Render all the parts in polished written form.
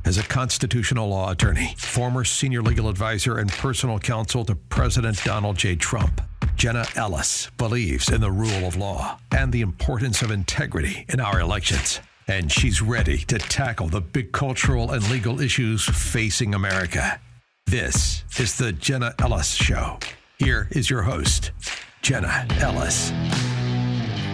As a constitutional law attorney, former senior legal advisor and personal counsel to President Donald J. Trump, Jenna Ellis believes in the rule of law and the importance of integrity in our elections. And she's ready to tackle the big cultural and legal issues facing America. This is the Jenna Ellis Show. Here is your host, Jenna Ellis.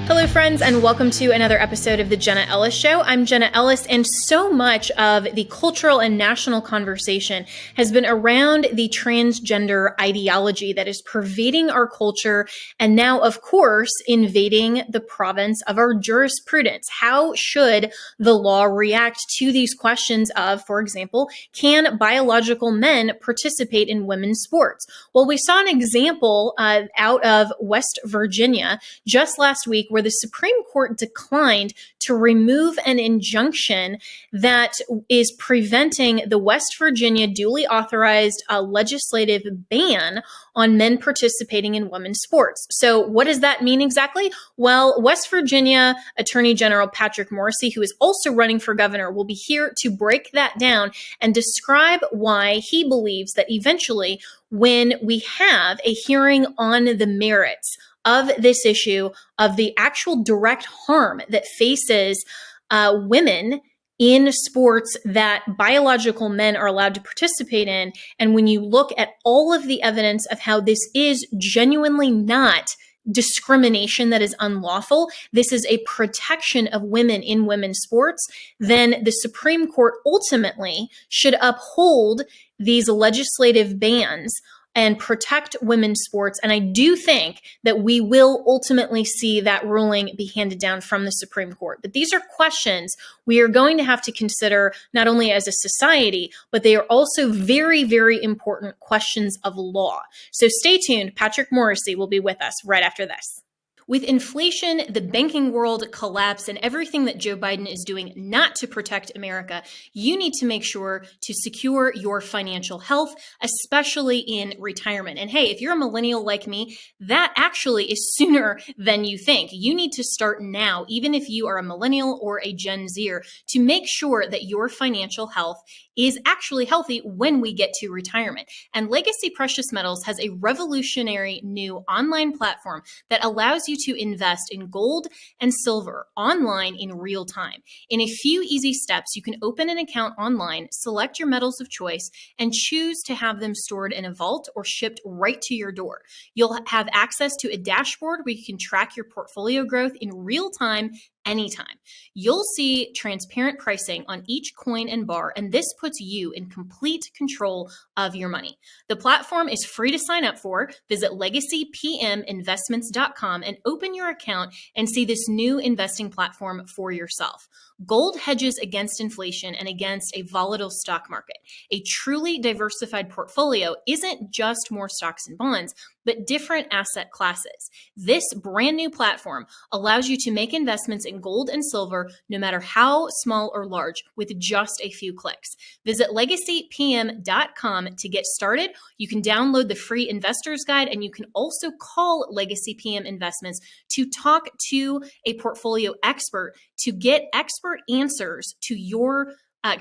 Hello, friends, and welcome to another episode of the Jenna Ellis Show. I'm Jenna Ellis, and so much of the cultural and national conversation has been around the transgender ideology that is pervading our culture and now, of course, invading the province of our jurisprudence. How should the law react to these questions of, for example, can biological men participate in women's sports? Well, we saw an example out of West Virginia just last week where the Supreme Court declined to remove an injunction that is preventing the West Virginia duly authorized legislative ban on men participating in women's sports. So what does that mean exactly? Well, West Virginia Attorney General Patrick Morrisey, who is also running for governor, will be here to break that down and describe why he believes that eventually, when we have a hearing on the merits of this issue, of the actual direct harm that faces women in sports that biological men are allowed to participate in, and when you look at all of the evidence of how this is genuinely not discrimination that is unlawful, this is a protection of women in women's sports, then the Supreme Court ultimately should uphold these legislative bans and protect women's sports. And I do think that we will ultimately see that ruling be handed down from the Supreme Court. But these are questions we are going to have to consider not only as a society, but they are also very, very important questions of law. So stay tuned. Patrick Morrisey will be with us right after this. With inflation, the banking world collapse, and everything that Joe Biden is doing not to protect America, you need to make sure to secure your financial health, especially in retirement. And hey, if you're a millennial like me, that actually is sooner than you think. You need to start now, even if you are a millennial or a Gen Zer, to make sure that your financial health is actually healthy when we get to retirement. And Legacy Precious Metals has a revolutionary new online platform that allows you to invest in gold and silver online in real time. In a few easy steps, you can open an account online, select your metals of choice, and choose to have them stored in a vault or shipped right to your door. You'll have access to a dashboard where you can track your portfolio growth in real time anytime. You'll see transparent pricing on each coin and bar, and this puts you in complete control of your money. The platform is free to sign up for. Visit legacypminvestments.com and open your account and see this new investing platform for yourself. Gold hedges against inflation and against a volatile stock market. A truly diversified portfolio isn't just more stocks and bonds, but different asset classes. This brand new platform allows you to make investments in gold and silver, no matter how small or large, with just a few clicks. Visit legacypm.com to get started. You can download the free investor's guide, and you can also call Legacy PM Investments to talk to a portfolio expert to get expert answers to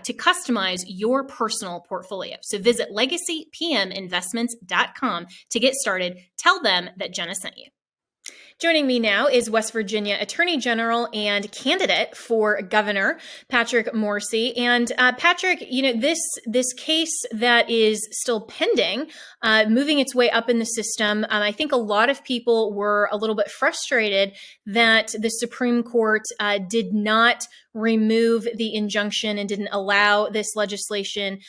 to customize your personal portfolio. So visit legacypminvestments.com to get started. Tell them that Jenna sent you. Joining me now is West Virginia Attorney General and candidate for governor, Patrick Morrisey. And Patrick, this case that is still pending, moving its way up in the system, I think a lot of people were a little bit frustrated that the Supreme Court did not remove the injunction and didn't allow this legislation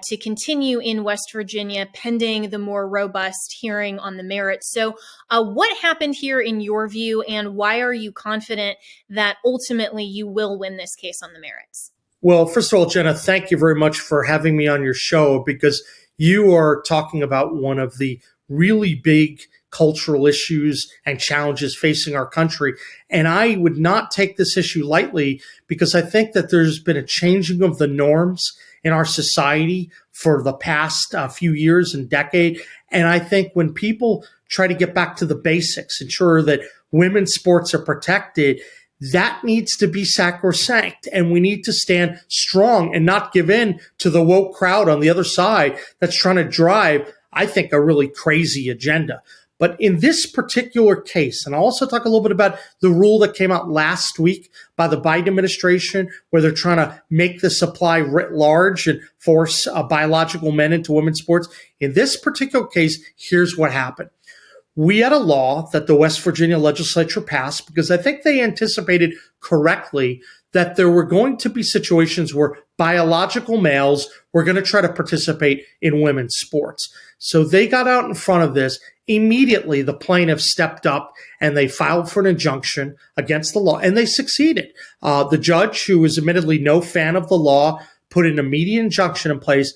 to continue in West Virginia pending the more robust hearing on the merits. So what happened here in your view, and why are you confident that ultimately you will win this case on the merits? Well, first of all, Jenna, thank you very much for having me on your show, because you are talking about one of the really big cultural issues and challenges facing our country. And I would not take this issue lightly, because I think that there's been a changing of the norms in our society for the past few years and decade. And I think when people try to get back to the basics, ensure that women's sports are protected, that needs to be sacrosanct, and we need to stand strong and not give in to the woke crowd on the other side that's trying to drive, I think, a really crazy agenda. But in this particular case, and I'll also talk a little bit about the rule that came out last week by the Biden administration, where they're trying to make the supply writ large and force biological men into women's sports. In this particular case, here's what happened. We had a law that the West Virginia legislature passed because I think they anticipated correctly that there were going to be situations where biological males were going to try to participate in women's sports. So they got out in front of this. Immediately, the plaintiff stepped up and they filed for an injunction against the law, and they succeeded. The judge, who was admittedly no fan of the law, put an immediate injunction in place.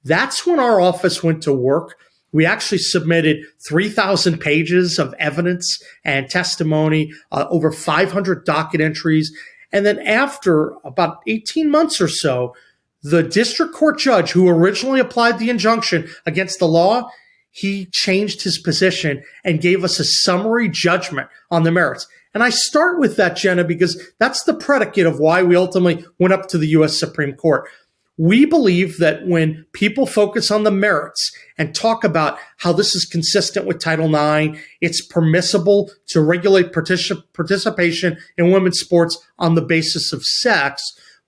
That's when our office went to work. We actually submitted 3,000 pages of evidence and testimony, over 500 docket entries. And then after about 18 months or so, the district court judge who originally applied the injunction against the law, he changed his position and gave us a summary judgment on the merits. And I start with that, Jenna, because that's the predicate of why we ultimately went up to the U.S. Supreme Court. We believe that when people focus on the merits and talk about how this is consistent with Title IX, it's permissible to regulate participation in women's sports on the basis of sex.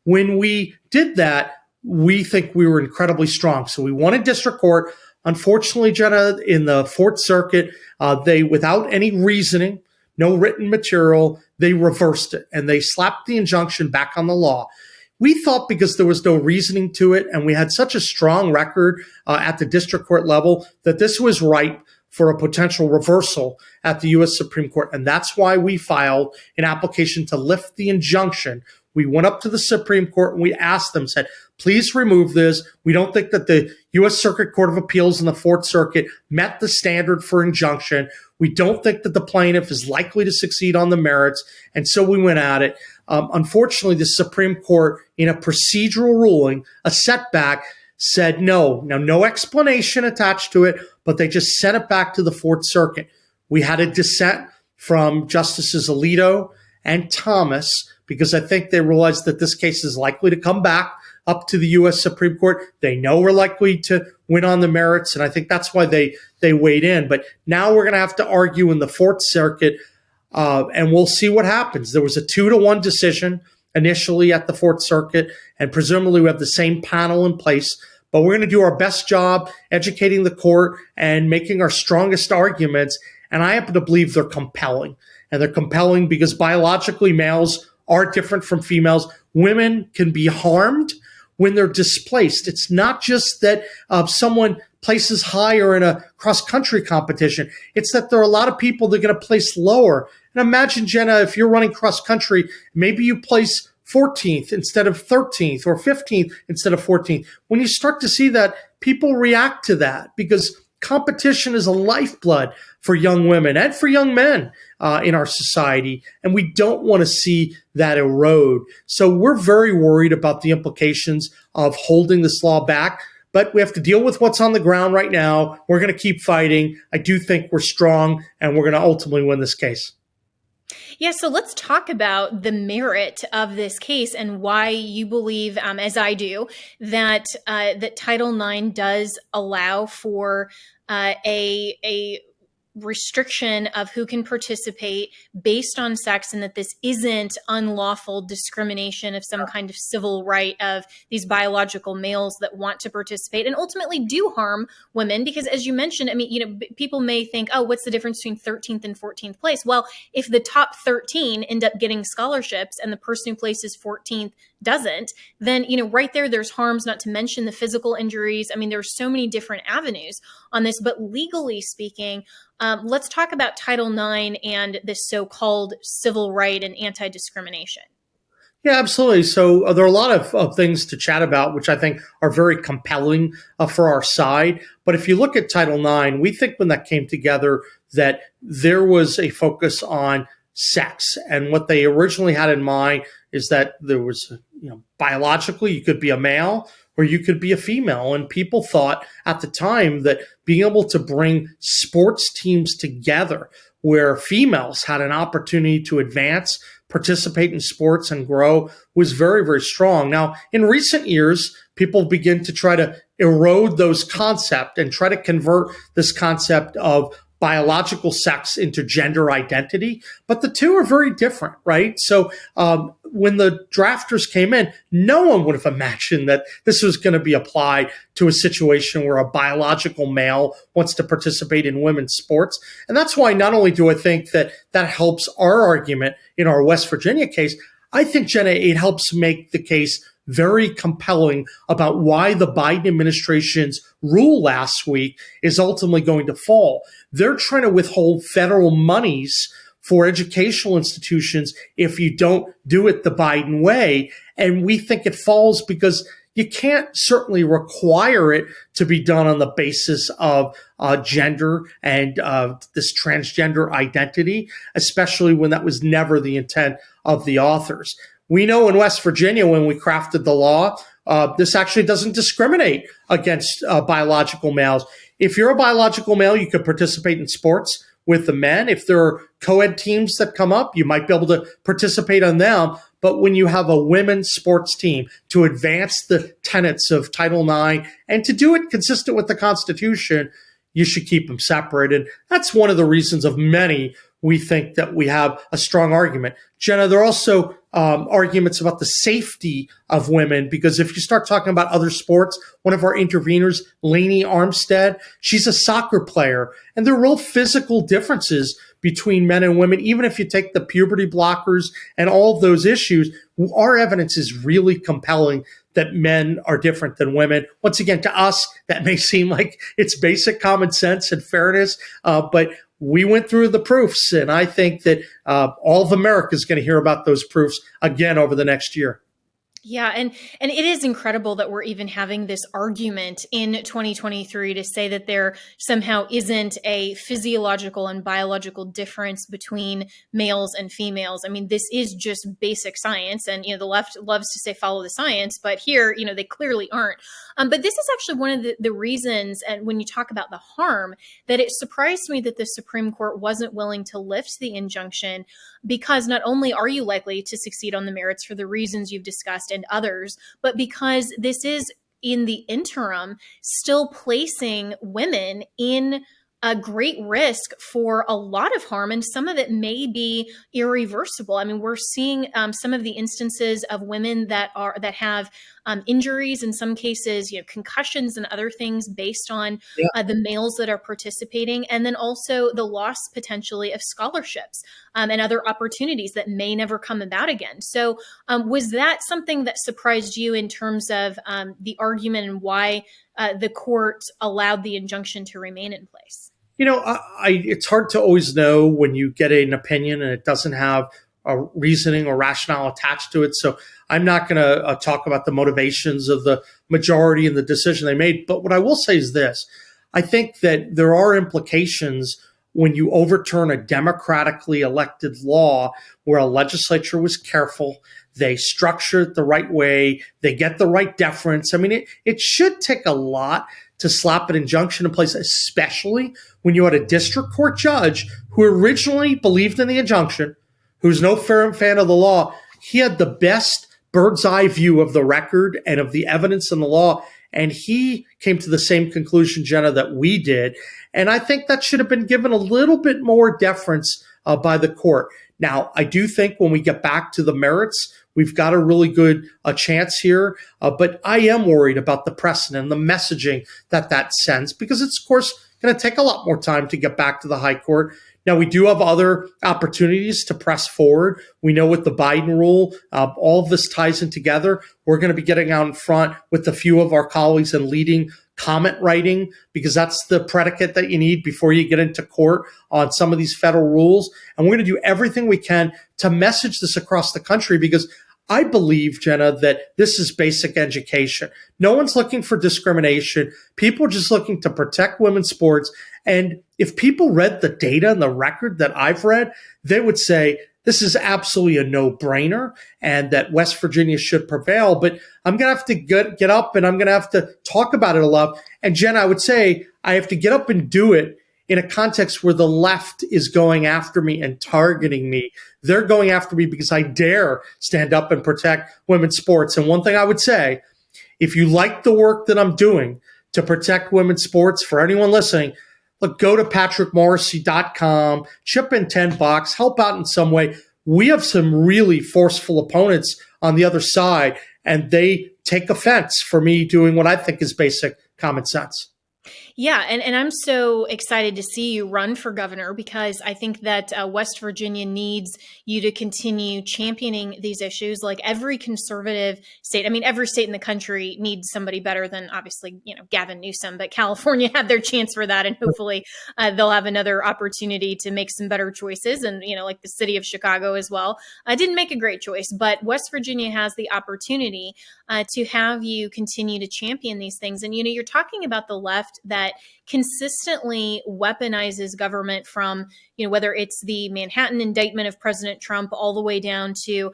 When we did that, we think we were incredibly strong. So we won in district court. Unfortunately, Jenna, in the Fourth Circuit, they, without any reasoning, no written material, they reversed it and they slapped the injunction back on the law. We thought because there was no reasoning to it and we had such a strong record at the district court level that this was ripe for a potential reversal at the U.S. Supreme Court. And that's why we filed an application to lift the injunction. We went up to the Supreme Court and we asked them, said, please remove this. We don't think that the U.S. Circuit Court of Appeals and the Fourth Circuit met the standard for injunction. We don't think that the plaintiff is likely to succeed on the merits. And so we went at it. Unfortunately, the Supreme Court, in a procedural ruling, a setback, said no. Now, no explanation attached to it, but they just sent it back to the Fourth Circuit. We had a dissent from Justices Alito and Thomas because I think they realized that this case is likely to come back up to the U.S. Supreme Court. They know we're likely to win on the merits, and I think that's why they weighed in. But now we're going to have to argue in the Fourth Circuit, and we'll see what happens. There was a 2-1 decision initially at the Fourth Circuit, and presumably we have the same panel in place. But we're going to do our best job educating the court and making our strongest arguments. And I happen to believe they're compelling. And they're compelling because biologically males are different from females. Women can be harmed when they're displaced. It's not just that someone places higher in a cross-country competition. It's that there are a lot of people that are going to place lower. And imagine, Jenna, if you're running cross-country, maybe you place 14th instead of 13th or 15th instead of 14th. When you start to see that, people react to that because competition is a lifeblood for young women and for young men in our society, and we don't want to see that erode. So we're very worried about the implications of holding this law back, but we have to deal with what's on the ground right now. We're going to keep fighting. I do think we're strong, and we're going to ultimately win this case. Yeah, so let's talk about the merit of this case and why you believe, as I do, that that Title IX does allow for a restriction of who can participate based on sex, and that this isn't unlawful discrimination of some kind of civil right of these biological males that want to participate and ultimately do harm women. Because as you mentioned, I mean, you know, people may think, oh, what's the difference between 13th and 14th place? Well, if the top 13 end up getting scholarships and the person who places 14th doesn't, then, you know, right there's harms, not to mention the physical injuries. I mean, there's so many different avenues on this, but legally speaking, let's talk about Title IX and this so-called civil right and anti-discrimination. Yeah, absolutely. So there are a lot of things to chat about, which I think are very compelling for our side. But if you look at Title IX, we think when that came together that there was a focus on sex. And what they originally had in mind is that there was, you know, biologically, you could be a male or you could be a female. And people thought at the time that being able to bring sports teams together where females had an opportunity to advance participate in sports and grow was very, very strong. Now, in recent years, people begin to try to erode those concepts and try to convert this concept of biological sex into gender identity, but the two are very different, right? So when the drafters came in, no one would have imagined that this was going to be applied to a situation where a biological male wants to participate in women's sports. And that's why not only do I think that that helps our argument in our West Virginia case, I think, Jenna, it helps make the case very compelling about why the Biden administration's rule last week is ultimately going to fall. They're trying to withhold federal monies for educational institutions if you don't do it the Biden way. And we think it falls because you can't certainly require it to be done on the basis of gender and this transgender identity, especially when that was never the intent of the authors. We know in West Virginia, when we crafted the law, this actually doesn't discriminate against biological males. If you're a biological male, you could participate in sports with the men. If there are co-ed teams that come up, you might be able to participate on them. But when you have a women's sports team to advance the tenets of Title IX and to do it consistent with the Constitution, you should keep them separate. And that's one of the reasons of many we think that we have a strong argument. Jenna, there are also arguments about the safety of women, because if you start talking about other sports, one of our interveners, Lainey Armstead, she's a soccer player, and there are real physical differences between men and women. Even if you take the puberty blockers and all of those issues, our evidence is really compelling that men are different than women. Once again, to us, that may seem like it's basic common sense and fairness, but we went through the proofs, and I think that all of America is going to hear about those proofs again over the next year. Yeah, and it is incredible that we're even having this argument in 2023 to say that there somehow isn't a physiological and biological difference between males and females. I mean, this is just basic science, and the left loves to say follow the science, but here, they clearly aren't. But this is actually one of the reasons, and when you talk about the harm, that it surprised me that the Supreme Court wasn't willing to lift the injunction, because not only are you likely to succeed on the merits for the reasons you've discussed and others, but because this is, in the interim, still placing women in a great risk for a lot of harm, and some of it may be irreversible. I mean, we're seeing some of the instances of women that have injuries, in some cases, concussions and other things based on the males that are participating, and then also the loss potentially of scholarships and other opportunities that may never come about again. So was that something that surprised you in terms of the argument and why the court allowed the injunction to remain in place? It's hard to always know when you get an opinion and it doesn't have a reasoning or rationale attached to it. So I'm not going to talk about the motivations of the majority and the decision they made. But what I will say is this. I think that there are implications when you overturn a democratically elected law where a legislature was careful, they structure it the right way, they get the right deference. I mean, it should take a lot to slap an injunction in place, especially when you had a district court judge who originally believed in the injunction, who's no fan of the law. He had the best bird's eye view of the record and of the evidence in the law, and he came to the same conclusion, Jenna, that we did. And I think that should have been given a little bit more deference by the court. Now, I do think when we get back to the merits, we've got a really good chance here. But I am worried about the precedent and the messaging that sends, because it's, of course, going to take a lot more time to get back to the high court. Now, we do have other opportunities to press forward. We know with the Biden rule, all of this ties in together. We're going to be getting out in front with a few of our colleagues and leading comment writing, because that's the predicate that you need before you get into court on some of these federal rules. And we're going to do everything we can to message this across the country, because I believe, Jenna, that this is basic education. No one's looking for discrimination. People are just looking to protect women's sports. And if people read the data and the record that I've read, they would say this is absolutely a no-brainer and that West Virginia should prevail. But I'm going to have to get up and I'm going to have to talk about it a lot. And Jenna, I would say I have to get up and do it in a context where the left is going after me and targeting me. They're going after me because I dare stand up and protect women's sports. And one thing I would say, if you like the work that I'm doing to protect women's sports, for anyone listening, look, go to patrickmorrisey.com, chip in $10, help out in some way. We have some really forceful opponents on the other side, and they take offense for me doing what I think is basic common sense. Yeah, and I'm so excited to see you run for governor, because I think that West Virginia needs you to continue championing these issues. Like every conservative state, I mean, every state in the country needs somebody better than, obviously, Gavin Newsom, but California had their chance for that, and hopefully they'll have another opportunity to make some better choices. And, like the city of Chicago as well, didn't make a great choice, but West Virginia has the opportunity to have you continue to champion these things. And, you're talking about the left that consistently weaponizes government from, whether it's the Manhattan indictment of President Trump all the way down to,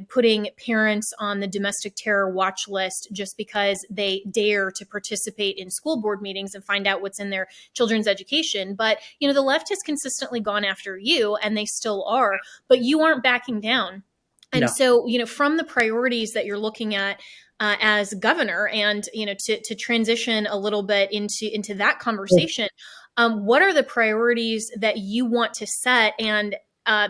putting parents on the domestic terror watch list just because they dare to participate in school board meetings and find out what's in their children's education. But, the left has consistently gone after you, and they still are, but you aren't backing down. And No. So, from the priorities that you're looking at as governor, and to transition a little bit into that conversation, what are the priorities that you want to set, and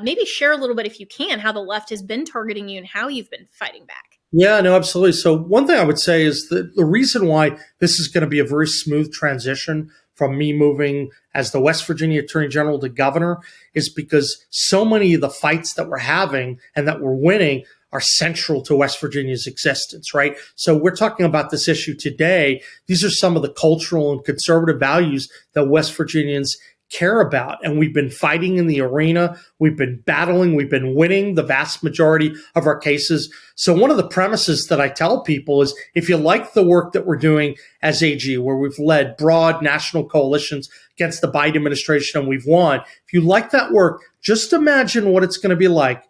maybe share a little bit, if you can, how the left has been targeting you and how you've been fighting back? Yeah, no, absolutely. So one thing I would say is that the reason why this is going to be a very smooth transition from me moving as the West Virginia Attorney General to governor is because so many of the fights that we're having and that we're winning are central to West Virginia's existence, right? So we're talking about this issue today. These are some of the cultural and conservative values that West Virginians care about. And we've been fighting in the arena. We've been battling. We've been winning the vast majority of our cases. So one of the premises that I tell people is, if you like the work that we're doing as AG, where we've led broad national coalitions against the Biden administration and we've won, if you like that work, just imagine what it's going to be like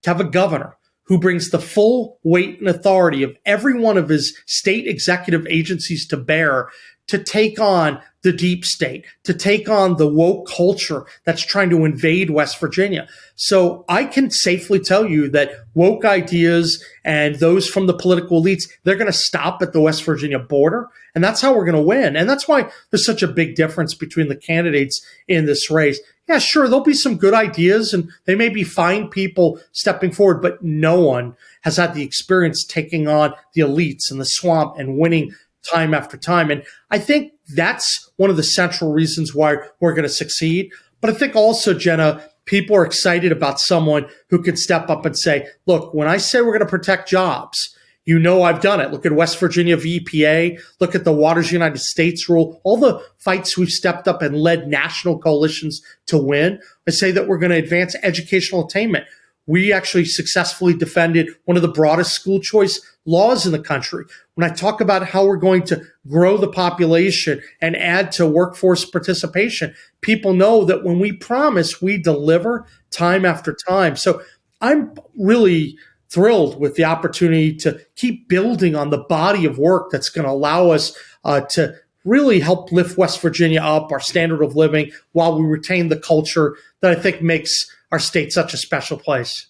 to have a governor who brings the full weight and authority of every one of his state executive agencies to bear to take on the deep state, to take on the woke culture that's trying to invade West Virginia. So I can safely tell you that woke ideas and those from the political elites, they're going to stop at the West Virginia border. And that's how we're going to win. And that's why there's such a big difference between the candidates in this race. Yeah, sure, there'll be some good ideas and they may be fine people stepping forward, but no one has had the experience taking on the elites and the swamp and winning time after time. And I think that's one of the central reasons why we're going to succeed. But I think also, Jenna, people are excited about someone who can step up and say, look, when I say we're going to protect jobs, I've done it. Look at West Virginia v. EPA. Look at the Waters United States rule. All the fights we've stepped up and led national coalitions to win. I say that we're going to advance educational attainment. We actually successfully defended one of the broadest school choice laws in the country. When I talk about how we're going to grow the population and add to workforce participation, people know that when we promise, we deliver time after time. So I'm really thrilled with the opportunity to keep building on the body of work that's going to allow us to really help lift West Virginia up, our standard of living, while we retain the culture that I think makes our state such a special place.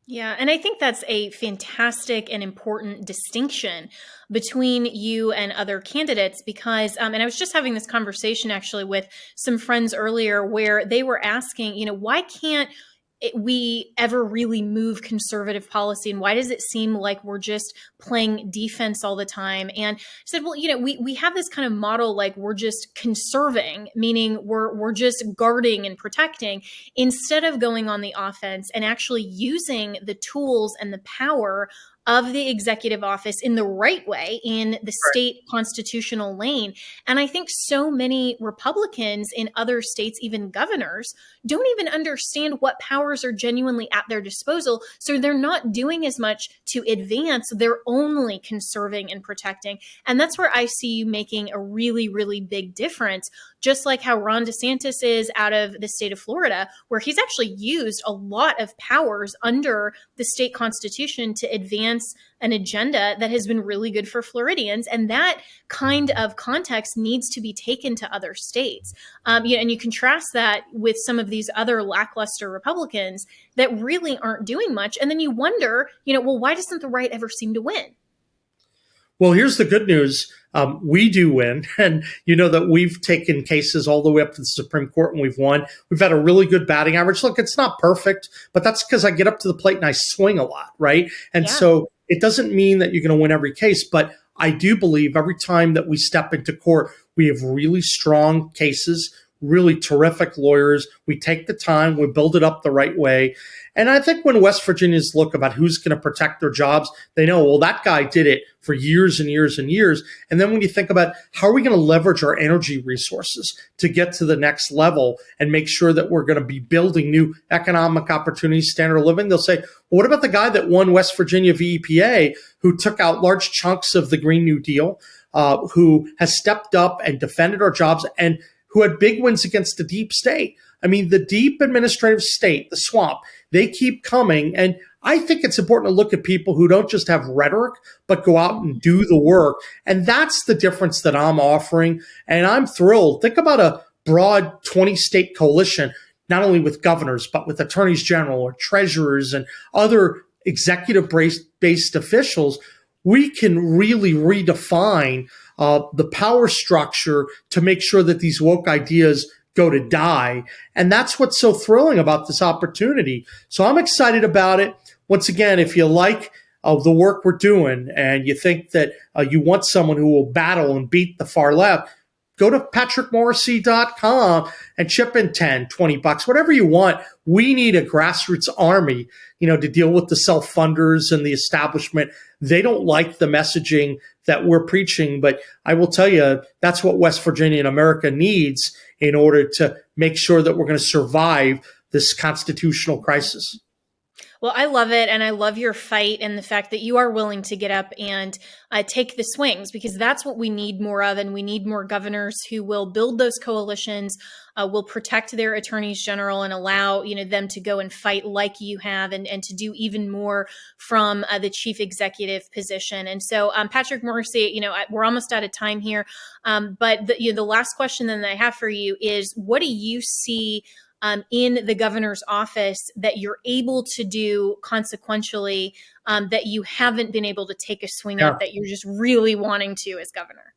Yeah, and I think that's a fantastic and important distinction between you and other candidates, because, and I was just having this conversation actually with some friends earlier where they were asking, why can't we ever really move conservative policy, and why does it seem like we're just playing defense all the time? And I said, well, we have this kind of model, like we're just conserving, meaning we're just guarding and protecting, instead of going on the offense and actually using the tools and the power of the executive office in the right way, in the state constitutional lane. And I think so many Republicans in other states, even governors, don't even understand what power powers are genuinely at their disposal. So they're not doing as much to advance. They're only conserving and protecting. And that's where I see you making a really, really big difference, just like how Ron DeSantis is out of the state of Florida, where he's actually used a lot of powers under the state constitution to advance an agenda that has been really good for Floridians. And that kind of context needs to be taken to other states. And you contrast that with some of these other lackluster Republicans that really aren't doing much. And then you wonder, well, why doesn't the right ever seem to win? Well, here's the good news. We do win. And you know that we've taken cases all the way up to the Supreme Court and we've won. We've had a really good batting average. Look, it's not perfect, but that's because I get up to the plate and I swing a lot, right? And so it doesn't mean that you're going to win every case, but I do believe every time that we step into court, we have really strong cases, really terrific lawyers. We take the time, we build it up the right way. And I think when West Virginians look about who's going to protect their jobs, they know, well, that guy did it for years and years and years. And then when you think about how are we going to leverage our energy resources to get to the next level and make sure that we're going to be building new economic opportunities, standard of living, they'll say, well, what about the guy that won West Virginia v. EPA, who took out large chunks of the Green New Deal, who has stepped up and defended our jobs and who had big wins against the deep state? I mean, the deep administrative state, the swamp, they keep coming. And I think it's important to look at people who don't just have rhetoric, but go out and do the work. And that's the difference that I'm offering. And I'm thrilled. Think about a broad 20-state coalition, not only with governors, but with attorneys general or treasurers and other executive-based officials. We can really redefine the power structure to make sure that these woke ideas go to die. And that's what's so thrilling about this opportunity. So I'm excited about it. Once again, if you like the work we're doing and you think that you want someone who will battle and beat the far left, go to patrickmorrisey.com and chip in 10, 20 bucks, whatever you want. We need a grassroots army, to deal with the self-funders and the establishment. They don't like the messaging that we're preaching, but I will tell you, that's what West Virginia and America needs in order to make sure that we're going to survive this constitutional crisis. Well, I love it. And I love your fight and the fact that you are willing to get up and take the swings, because that's what we need more of. And we need more governors who will build those coalitions, will protect their attorneys general and allow, them to go and fight like you have and to do even more from the chief executive position. And so, Patrick Morrisey, we're almost out of time here. But the last question then that I have for you is, what do you see in the governor's office that you're able to do consequentially that you haven't been able to take a swing at, that you're just really wanting to as governor?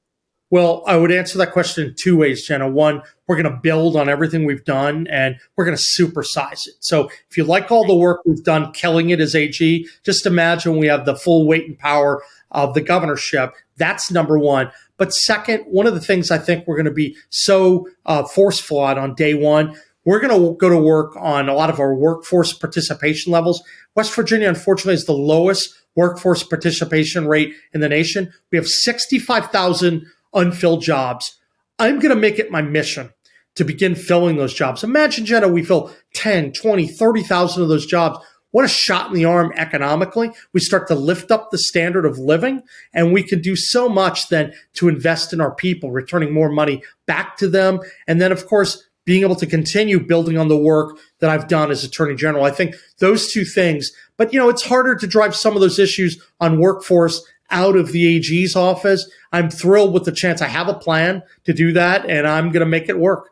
Well, I would answer that question in two ways, Jenna. One, we're going to build on everything we've done and we're going to supersize it. So if you like all the work we've done killing it as AG, just imagine we have the full weight and power of the governorship. That's number one. But second, one of the things I think we're going to be so forceful on day one, we're going to go to work on a lot of our workforce participation levels. West Virginia, unfortunately, is the lowest workforce participation rate in the nation. We have 65,000 unfilled jobs. I'm going to make it my mission to begin filling those jobs. Imagine, Jenna, we fill 10, 20, 30,000 of those jobs. What a shot in the arm economically. We start to lift up the standard of living, and we can do so much then to invest in our people, returning more money back to them. And then, of course, being able to continue building on the work that I've done as Attorney General. I think those two things, but it's harder to drive some of those issues on workforce out of the AG's office. I'm thrilled with the chance. I have a plan to do that, and I'm going to make it work.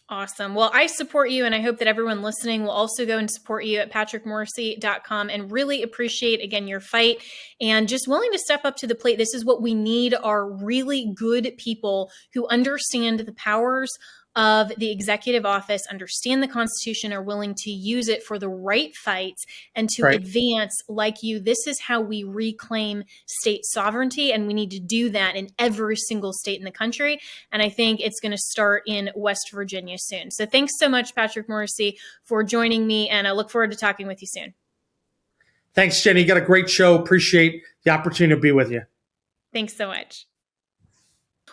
Awesome. Well, I support you, and I hope that everyone listening will also go and support you at patrickmorrisey.com, and really appreciate, again, your fight and just willing to step up to the plate. This is what we need, are really good people who understand the powers of the executive office, understand the Constitution, are willing to use it for the right fights and to advance like you. This is how we reclaim state sovereignty, and we need to do that in every single state in the country. And I think it's going to start in West Virginia soon. So thanks so much, Patrick Morrisey, for joining me, and I look forward to talking with you soon. Thanks, Jenny. You got a great show. Appreciate the opportunity to be with you. Thanks so much.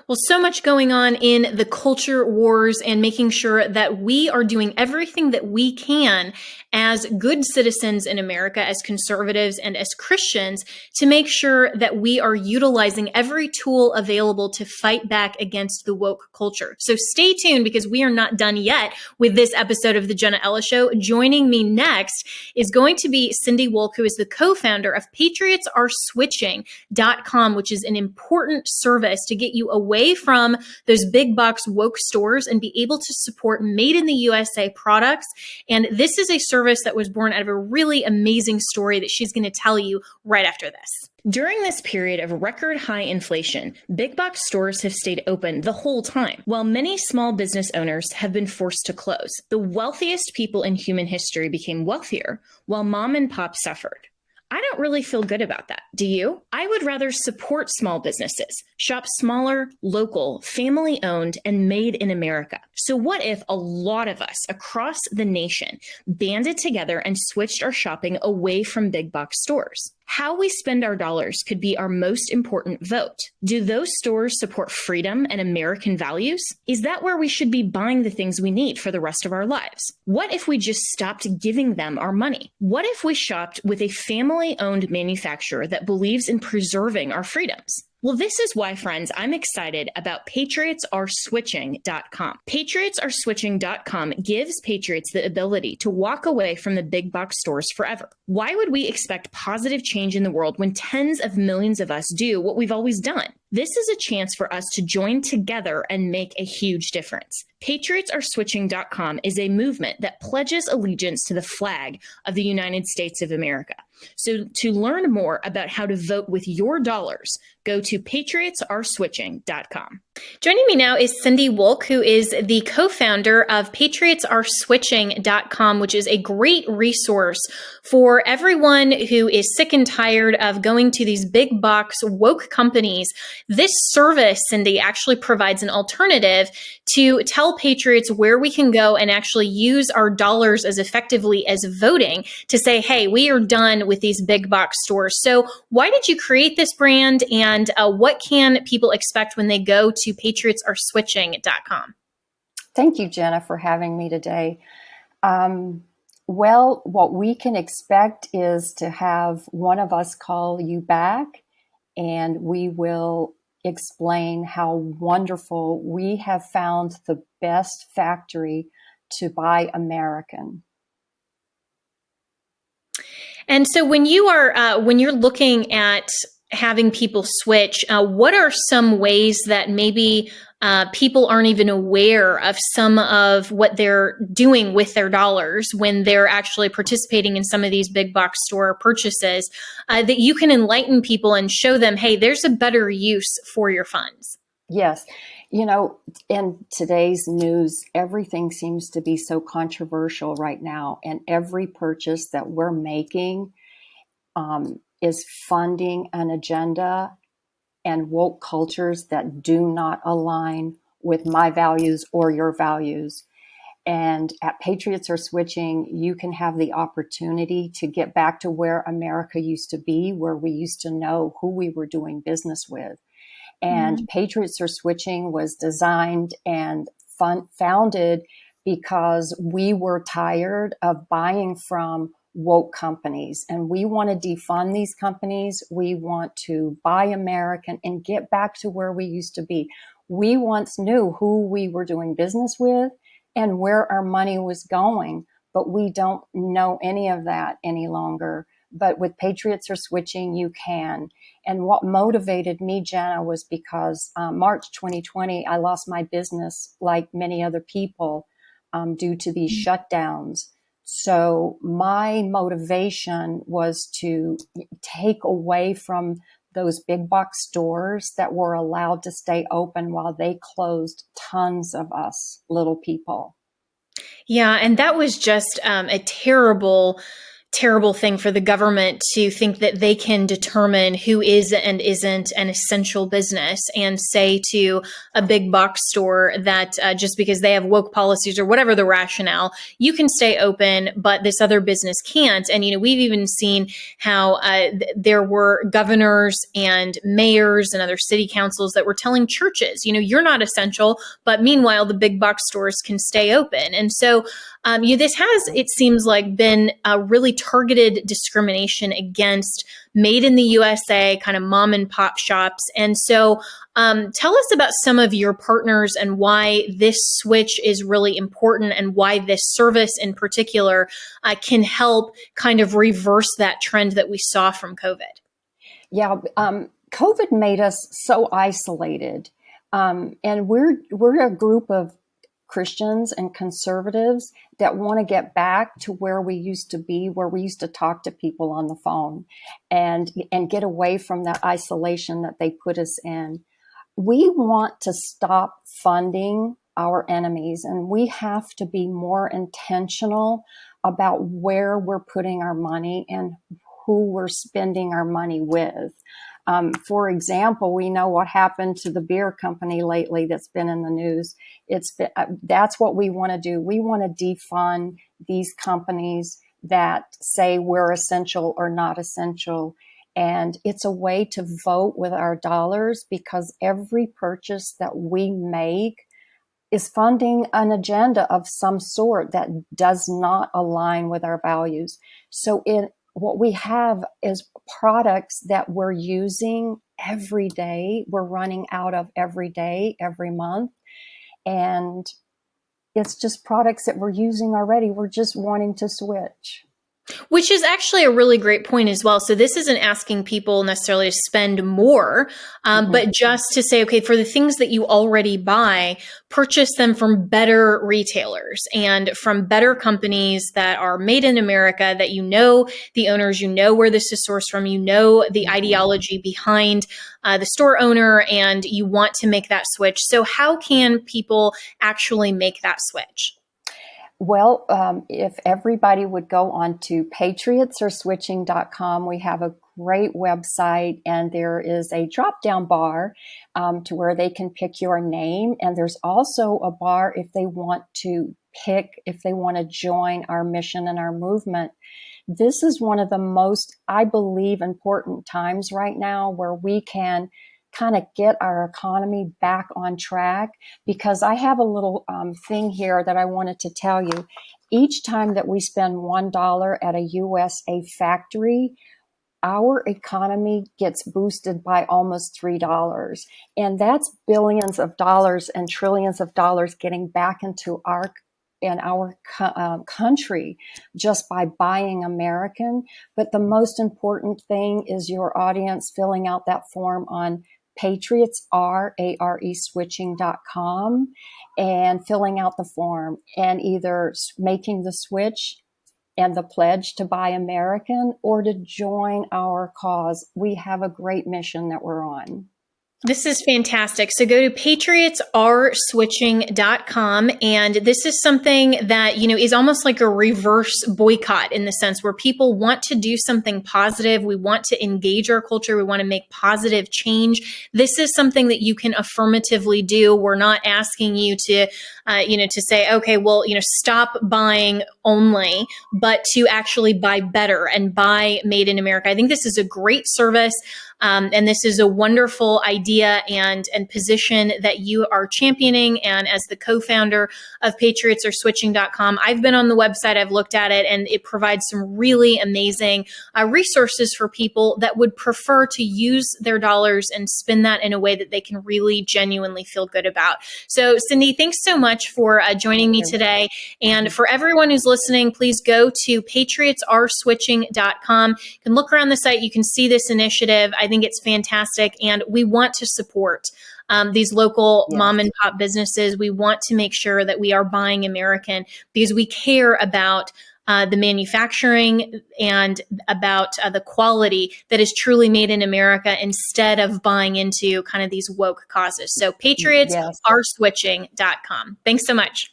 Well, so much going on in the culture wars and making sure that we are doing everything that we can as good citizens in America, as conservatives and as Christians, to make sure that we are utilizing every tool available to fight back against the woke culture. So stay tuned, because we are not done yet with this episode of The Jenna Ellis Show. Joining me next is going to be Cindy Wolk, who is the co-founder of patriotsareswitching.com, which is an important service to get you away from those big box woke stores and be able to support made in the USA products. And this is a service that was born out of a really amazing story that she's going to tell you right after this. During this period of record high inflation, big box stores have stayed open the whole time, while many small business owners have been forced to close. The wealthiest people in human history became wealthier, while mom and pop suffered. I don't really feel good about that. Do you? I would rather support small businesses, shop smaller, local, family-owned, and made in America. So what if a lot of us across the nation banded together and switched our shopping away from big box stores? How we spend our dollars could be our most important vote. Do those stores support freedom and American values? Is that where we should be buying the things we need for the rest of our lives? What if we just stopped giving them our money? What if we shopped with a family-owned manufacturer that believes in preserving our freedoms? Well, this is why, friends, I'm excited about Patriotsareswitching.com. Patriotsareswitching.com gives patriots the ability to walk away from the big box stores forever. Why would we expect positive change in the world when tens of millions of us do what we've always done? This is a chance for us to join together and make a huge difference. Patriotsareswitching.com is a movement that pledges allegiance to the flag of the United States of America. So to learn more about how to vote with your dollars, go to patriotsareswitching.com. Joining me now is Cindy Wolk, who is the co-founder of patriotsareswitching.com, which is a great resource for everyone who is sick and tired of going to these big box woke companies. This service, Cindy, actually provides an alternative to tell patriots where we can go and actually use our dollars as effectively as voting to say, hey, we are done with these big box stores. So why did you create this brand, and what can people expect when they go to patriotsareswitching.com? Thank you, Jenna, for having me today. Well, what we can expect is to have one of us call you back, and we will explain how wonderful we have found the best factory to buy American. And so when you're looking at having people switch, what are some ways that maybe people aren't even aware of some of what they're doing with their dollars when they're actually participating in some of these big box store purchases, that you can enlighten people and show them, hey, there's a better use for your funds? Yes. You know, in today's news, everything seems to be so controversial right now. And every purchase that we're making is funding an agenda and woke cultures that do not align with my values or your values. And at Patriots Are Switching, you can have the opportunity to get back to where America used to be, where we used to know who we were doing business with. And Patriots Are Switching was designed and founded because we were tired of buying from woke companies, and we want to defund these companies. We want to buy American and get back to where we used to be. We once knew who we were doing business with and where our money was going, but we don't know any of that any longer. But with Patriots Are Switching, you can. And what motivated me, Jenna, was because March 2020, I lost my business like many other people due to these shutdowns. So my motivation was to take away from those big box stores that were allowed to stay open while they closed tons of us little people. Yeah, and that was just a terrible terrible thing for the government to think that they can determine who is and isn't an essential business and say to a big box store that just because they have woke policies or whatever the rationale, you can stay open, but this other business can't. And, we've even seen how there were governors and mayors and other city councils that were telling churches, you're not essential, but meanwhile, the big box stores can stay open. And so this has, it seems like, been a really targeted discrimination against made in the USA kind of mom and pop shops. And so tell us about some of your partners and why this switch is really important and why this service in particular can help kind of reverse that trend that we saw from COVID. Yeah, COVID made us so isolated. And we're a group of Christians and conservatives that want to get back to where we used to be, where we used to talk to people on the phone and get away from that isolation that they put us in. We want to stop funding our enemies, and we have to be more intentional about where we're putting our money and who we're spending our money with. For example, we know what happened to the beer company lately that's been in the news. That's what we want to do. We want to defund these companies that say we're essential or not essential. And it's a way to vote with our dollars, because every purchase that we make is funding an agenda of some sort that does not align with our values. So what we have is products that we're using every day. We're running out of every day, every month. And it's just products that we're using already. We're just wanting to switch. Which is actually a really great point as well. So this isn't asking people necessarily to spend more, but just to say, okay, for the things that you already buy, purchase them from better retailers and from better companies that are made in America, that the owners, where this is sourced from, the ideology behind the store owner, and you want to make that switch. So how can people actually make that switch? Well, if everybody would go on to patriotsorswitching.com, we have a great website, and there is a drop-down bar to where they can pick your name. And there's also a bar if they want to join our mission and our movement. This is one of the most, I believe, important times right now where we can kind of get our economy back on track, because I have a little thing here that I wanted to tell you. Each time that we spend $1 at a USA factory, our economy gets boosted by almost $3. And that's billions of dollars and trillions of dollars getting back into our country just by buying American. But the most important thing is your audience filling out that form on patriotswitching.com and filling out the form and either making the switch and the pledge to buy American or to join our cause. We have a great mission that we're on. This is fantastic. So go to patriotsareswitching.com. And this is something that, is almost like a reverse boycott, in the sense where people want to do something positive. We want to engage our culture. We want to make positive change. This is something that you can affirmatively do. We're not asking you to, to say, okay, well, stop buying only, but to actually buy better and buy made in America. I think this is a great service. And this is a wonderful idea and position that you are championing. And as the co-founder of patriotsorswitching.com, I've been on the website, I've looked at it, and it provides some really amazing resources for people that would prefer to use their dollars and spend that in a way that they can really genuinely feel good about. So Cindy, thanks so much for joining me today. And for everyone who's listening, please go to patriotsareswitching.com. You can look around the site, you can see this initiative. I think it's fantastic, and we want to support these local mom and pop businesses. We want to make sure that we are buying American because we care about the manufacturing and about the quality that is truly made in America, instead of buying into kind of these woke causes. So patriotsareswitching.com. Thanks so much.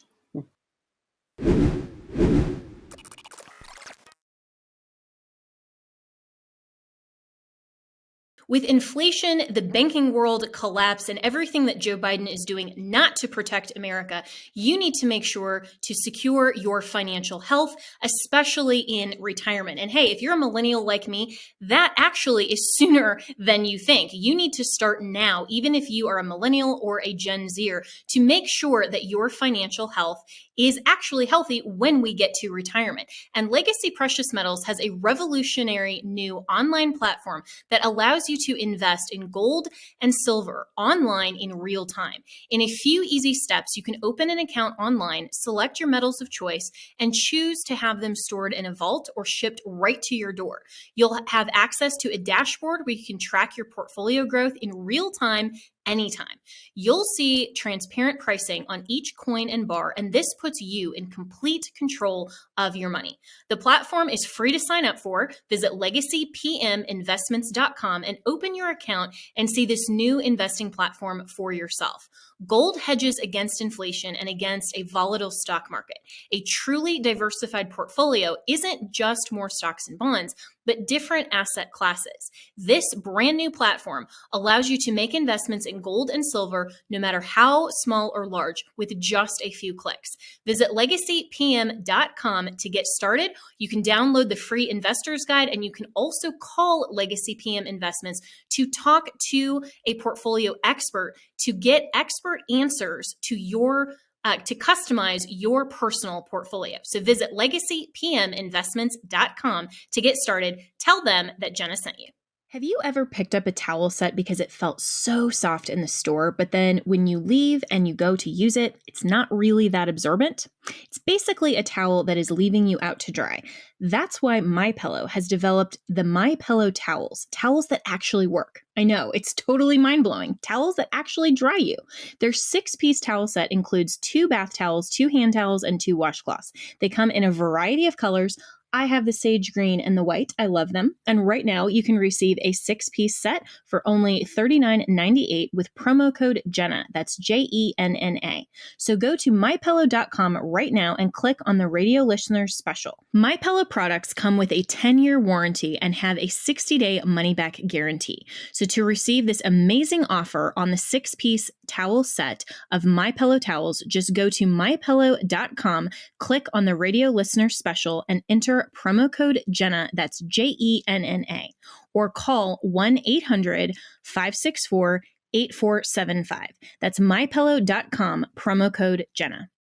With inflation, the banking world collapse, and everything that Joe Biden is doing not to protect America, you need to make sure to secure your financial health, especially in retirement. And hey, if you're a millennial like me, that actually is sooner than you think. You need to start now, even if you are a millennial or a Gen Zer, to make sure that your financial health is actually healthy when we get to retirement. And Legacy Precious Metals has a revolutionary new online platform that allows you to invest in gold and silver online in real time. In a few easy steps, you can open an account online, select your metals of choice, and choose to have them stored in a vault or shipped right to your door. You'll have access to a dashboard where you can track your portfolio growth in real time anytime. You'll see transparent pricing on each coin and bar, and this puts you in complete control of your money. The platform is free to sign up for. Visit legacypminvestments.com and open your account and see this new investing platform for yourself. Gold hedges against inflation and against a volatile stock market. A truly diversified portfolio isn't just more stocks and bonds, but different asset classes. This brand new platform allows you to make investments in gold and silver, no matter how small or large, with just a few clicks. Visit legacypm.com to get started. You can download the free investor's guide, and you can also call Legacy PM Investments to talk to a portfolio expert to get expert answers to to customize your personal portfolio. So visit legacypminvestments.com to get started. Tell them that Jenna sent you. Have you ever picked up a towel set because it felt so soft in the store, but then when you leave and you go to use it, it's not really that absorbent? It's basically a towel that is leaving you out to dry. That's why MyPillow has developed the MyPillow towels that actually work. I know, it's totally mind-blowing. Towels that actually dry you. Their 6-piece towel set includes 2 bath towels, 2 hand towels, and 2 washcloths. They come in a variety of colors. I have the sage green and the white. I love them. And right now you can receive a 6-piece set for only $39.98 with promo code Jenna. That's JENNA. So go to mypillow.com right now and click on the radio listeners special. MyPillow products come with a 10-year warranty and have a 60-day money-back guarantee. So to receive this amazing offer on the 6-piece towel set of MyPillow towels, just go to mypillow.com, click on the radio listener special, and enter promo code Jenna, that's JENNA, or call 1-800-564-8475. That's mypillow.com, promo code Jenna.